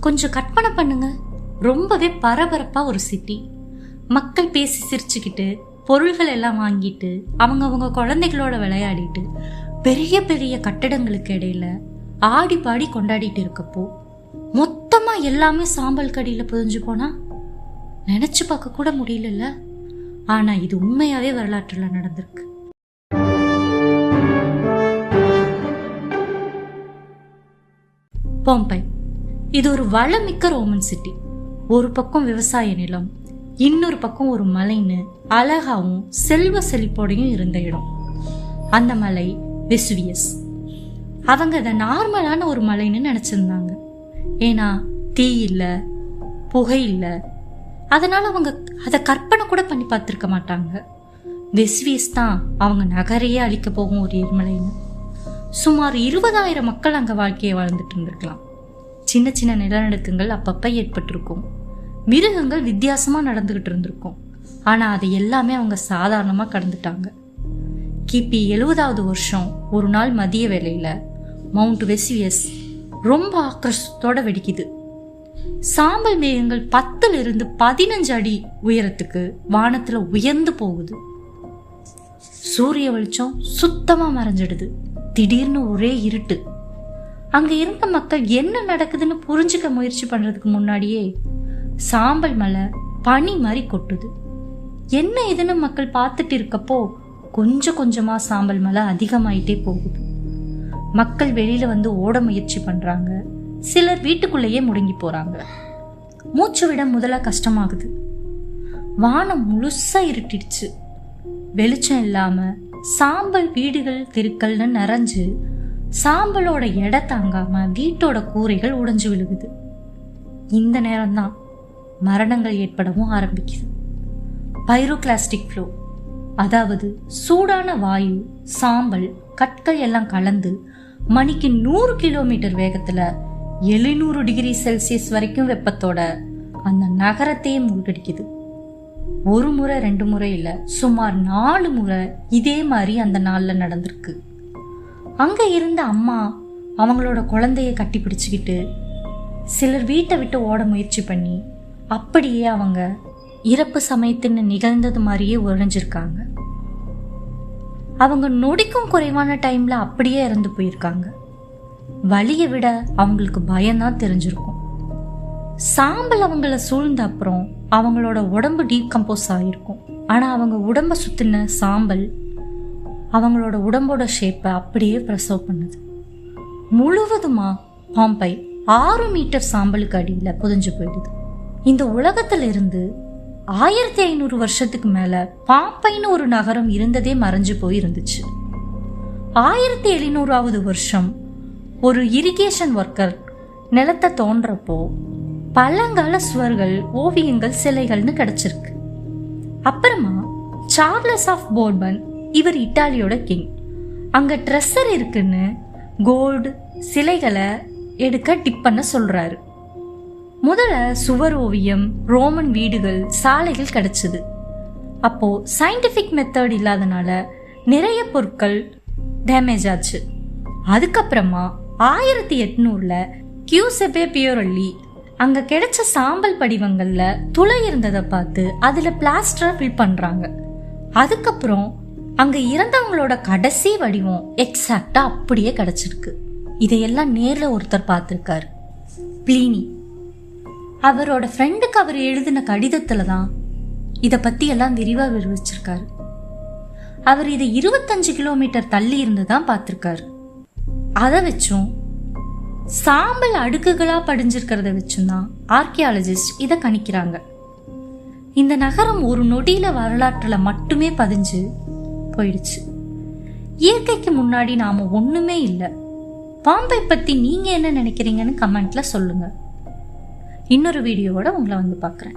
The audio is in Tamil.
கொஞ்சம் கற்பனை பண்ணுங்க, ரொம்பவே பரபரப்பா ஒரு சிட்டி. மக்கள் பேசி சிரிச்சுக்கிட்டு பொருள்கள் எல்லாம் வாங்கிட்டு அவங்க குழந்தைகளோட விளையாடிட்டு பெரிய பெரிய கட்டடங்களுக்கு இடையில ஆடி பாடி கொண்டாடிட்டு இருக்கப்போ மொத்தமா எல்லாமே சாம்பல் கடியில புதிஞ்சு போனா நினைச்சு பார்க்க கூட முடியல. ஆனா இது உண்மையாவே வரலாற்றுல நடந்திருக்கு. பாம்பை இது ஒரு வளமிக்க ரோமன் சிட்டி. ஒரு பக்கம் விவசாய நிலம், இன்னொரு பக்கம் ஒரு மலைன்னு அழகாவும் செல்வ செழிப்போடையும் இருந்த இடம். அந்த மலை வெசுவியஸ். அவங்க அதை நார்மலான ஒரு மலைன்னு நினைச்சிருந்தாங்க. ஏன்னா தீ இல்ல, புகை இல்ல, அதனால அவங்க அதை கற்பனை கூட பண்ணி பார்த்திருக்க மாட்டாங்க. வெசுவியஸ் தான் அவங்க நகரையே அழிக்க போகும் ஒரு எரிமலைன்னு. சுமார் 20,000 மக்கள் அங்க வாழ்க்கையை வாழ்ந்துட்டு இருந்திருக்கலாம். சின்ன சின்ன நிலநடுக்கங்கள் அப்பப்ப ஏற்பட்டிருக்கும். மிருகங்கள் வித்தியாசமா நடந்துகிட்டு இருந்திருக்கும். ஆனா அதை எல்லாமே அவங்க சாதாரணமா கடந்துட்டாங்க. கிபி 70வது வருஷம் ஒரு நாள் மதிய வேளையில மவுண்ட் வெசுவியஸ் ரொம்ப ஆக்ரோஷத்தோட வெடிக்குது. சாம்பல் மேகங்கள் 10 to 15 அடி உயரத்துக்கு வானத்துல உயர்ந்து போகுது. சூரிய வெளிச்சம் சுத்தமா மறைஞ்சிடுது. திடீர்னு ஒரே இருட்டு. அங்க இருந்த மக்கள் என்ன நடக்குதுன்னு புரிஞ்சுக்க முயற்சி பண்றதுக்கு முன்னாடியே சாம்பல் மலை பனி மாதிரி கொட்டுது. என்ன இதுன்னு மக்கள் பார்த்துட்டு இருக்கப்போ கொஞ்சம் கொஞ்சமா சாம்பல் மலை அதிகமாயிட்டே போகுது. மக்கள் வெளியில வந்து ஓட முயற்சி பண்றாங்க. சிலர் வீட்டுக்குள்ளேயே முடங்கி போறாங்க. மூச்சு விட முதல்ல கஷ்டமாகுது. வானம் முழுசா இருட்டிடுச்சு. வெளிச்சம் இல்லாம சாம்பல் வீடுகள் தெருக்கள்னு நிறைஞ்சு சாம்பலோட எடை தாங்காம வீட்டோட கூரைகள் உடைஞ்சு விழுகுது. இந்த நேரம்தான் மரணங்கள் ஏற்படவும் ஆரம்பிக்குது. பைரோகிளாஸ்டிக் ஃப்ளோ, அதாவது சூடான வாயு, சாம்பல், கற்கள் எல்லாம் கலந்து மணிக்கு 100 கிலோமீட்டர் வேகத்துல 700 டிகிரி செல்சியஸ் வரைக்கும் வெப்பத்தோட அந்த நகரத்தையே மூழ்கடிக்குது. ஒரு முறை 2 முறை இல்ல, சுமார் 4 முறை இதே மாதிரி அந்த நாள்ல நடந்திருக்கு. அங்க இருந்த அம்மா அவங்களோட குழந்தைய கட்டி பிடிச்சுக்கிட்டு சிலர் வீட்டை விட்டு ஓட முயற்சி பண்ணி அப்படியே அவங்க இறப்பு சமயத்துன்னு நிகழ்ந்தது மாதிரியே உறைஞ்சிருக்காங்க. அவங்க நொடிக்கும் குறைவான டைம்ல அப்படியே இறந்து போயிருக்காங்க. வலியை விட அவங்களுக்கு பயம்தான் தெரிஞ்சிருக்கும். சாம்பல் அவங்கள சூழ்ந்த அப்புறம் அவங்களோட உடம்பு டீகம்போஸ் ஆகிருக்கும். ஆனா அவங்க உடம்ப சுத்தின சாம்பல் அவங்களோட உடம்போட ஷேப்பை அப்படியே பிரசவ் பண்ணுது. முழுவதுமா பாம்பை 6 மீட்டர் சாம்பலுக்கு அடியில புதைஞ்சு போயிடுது. இந்த உலகத்துல இருந்து 1500 வருஷத்துக்கு மேல பாம்பைன்னு ஒரு நகரம் இருந்ததே மறைஞ்சு போய் இருந்துச்சு. 1700வது வருஷம் ஒரு இரிகேஷன் ஒர்க்கர் நிலத்தை தோன்றப்போ பழங்கால சுவர்கள், ஓவியங்கள், சிலைகள்னு கிடைச்சிருக்கு. அப்புறமா சார்லஸ் ஆஃப் போர்பன், இவர் இட்டாலியோட கிங், அங்க ட்ரெஸ்ஸர் இருக்குன்னு கோல்டு சிலைகளை எடுக்க டிப் பண்ண சொல்றாரு. முதல்ல சுவர் ஓவியம், ரோமன் வீடுகள், சாலைகள் கிடைச்சது. அப்போ சயின்டிபிக் மெத்தட் இல்லாதனால நிறைய பொருட்கள் டேமேஜ் ஆச்சு. அதுக்கப்புறமா 1800ல கியூசெபே பியோரல்லி அங்க கிடைச்ச சாம்பல் படிவங்கள்ல துளை இருந்ததை பார்த்து அதுல பிளாஸ்டரை ஃபில் பண்றாங்க. அதுக்கப்புறம் அங்க இறந்தவங்களோட கடைசி வடிவம் எக்ஸாக்டா அப்படியே கிடைச்சிருக்கு. இதையெல்லாம் நேர்ல ஒருத்தர் பார்த்திருக்காரு, பிளீனி. அவரோட ஃப்ரெண்டுக்கு அவர் எழுதின கடிதத்துல தான் இத பத்தி எல்லாம் விரிவா விவரிச்சிருக்காரு. அவர் இதை 25 கிலோமீட்டர் தள்ளி இருந்துதான் பார்த்திருக்காரு. அதை வச்சும் சாம்பல் அடுக்குகளா படிஞ்சிருக்கிறத வச்சும் தான் ஆர்கியாலஜிஸ்ட் இதை கணிக்கிறாங்க. இந்த நகரம் ஒரு நொடியில வரலாற்றுல மட்டுமே பதிஞ்சு போயிடுச்சு. இயற்கைக்கு முன்னாடி நாம ஒண்ணுமே இல்லை. பாம்பை பத்தி நீங்க என்ன நினைக்கிறீங்கன்னு கமெண்ட்ல சொல்லுங்க. இன்னொரு வீடியோவோட உங்களை வந்து பார்க்குறேன்.